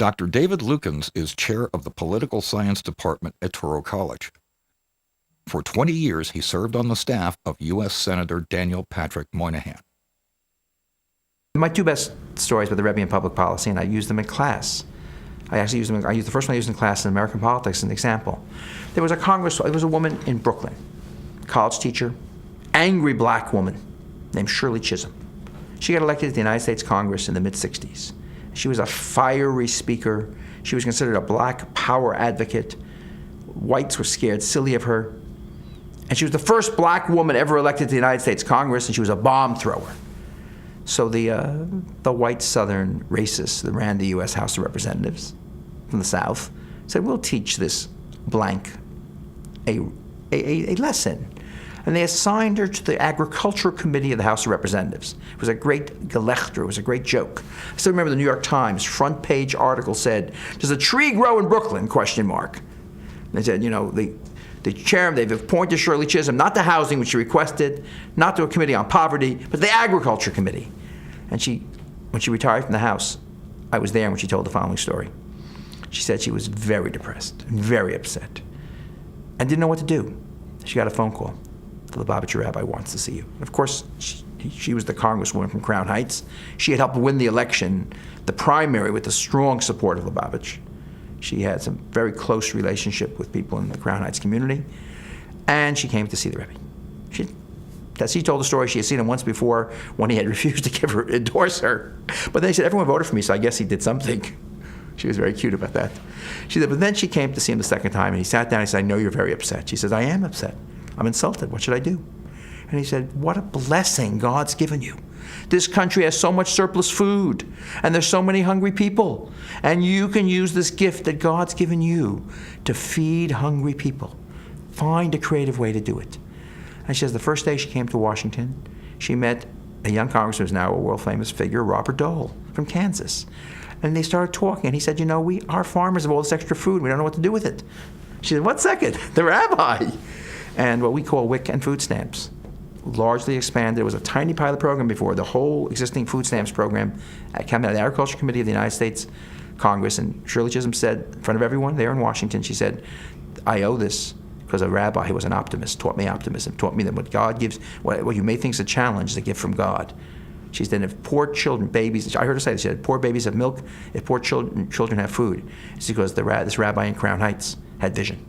Dr. David Lukens is chair of the Political Science Department at Touro College. For 20 years, he served on the staff of U.S. Senator Daniel Patrick Moynihan. My two best stories about the Rebbe and public policy, and I use them in class. I used the first one I used in class in American politics as an example. There was a woman in Brooklyn, college teacher, angry black woman named Shirley Chisholm. She got elected to the United States Congress in the mid-'60s. She was a fiery speaker. She was considered a black power advocate. Whites were scared silly of her. And she was the first black woman ever elected to the United States Congress, and she was a bomb thrower. So the white Southern racists that ran the U.S. House of Representatives from the South said, we'll teach this blank a lesson. And they assigned her to the Agricultural Committee of the House of Representatives. It was a great gelächter, it was a great joke. I still remember the New York Times front page article said, does a tree grow in Brooklyn, ? And they said, the chairman, they've appointed Shirley Chisholm, not to housing, which she requested, not to a committee on poverty, but the Agriculture Committee. And when she retired from the House, I was there when she told the following story. She said she was very depressed, very upset, and didn't know what to do. She got a phone call. The Lubavitcher rabbi wants to see you. And of course, she was the congresswoman from Crown Heights. She had helped win the election, the primary, with the strong support of Lubavitch. She had some very close relationship with people in the Crown Heights community, and she came to see the Rebbe. She told the story. She had seen him once before when he had refused to endorse her. But then he said, everyone voted for me, so I guess he did something. She was very cute about that. She said, but then she came to see him the second time, and he sat down and he said, I know you're very upset. She says, I am upset. I'm insulted. What should I do? And he said, what a blessing God's given you. This country has so much surplus food, and there's so many hungry people, and you can use this gift that God's given you to feed hungry people. Find a creative way to do it. And she says the first day she came to Washington, she met a young congressman who's now a world-famous figure, Robert Dole from Kansas. And they started talking, and he said, our farmers have all this extra food. We don't know what to do with it. She said, 1 second, the rabbi. And what we call WIC and food stamps largely expanded. It was a tiny pilot program before. The whole existing food stamps program came out of the Agriculture Committee of the United States Congress, and Shirley Chisholm said in front of everyone there in Washington, she said, I owe this because a rabbi who was an optimist taught me optimism, taught me that what God gives, what you may think is a challenge is a gift from God. She said, if poor children, babies, I heard her say this, she said, poor babies have milk, if poor children have food, it's because this rabbi in Crown Heights had vision.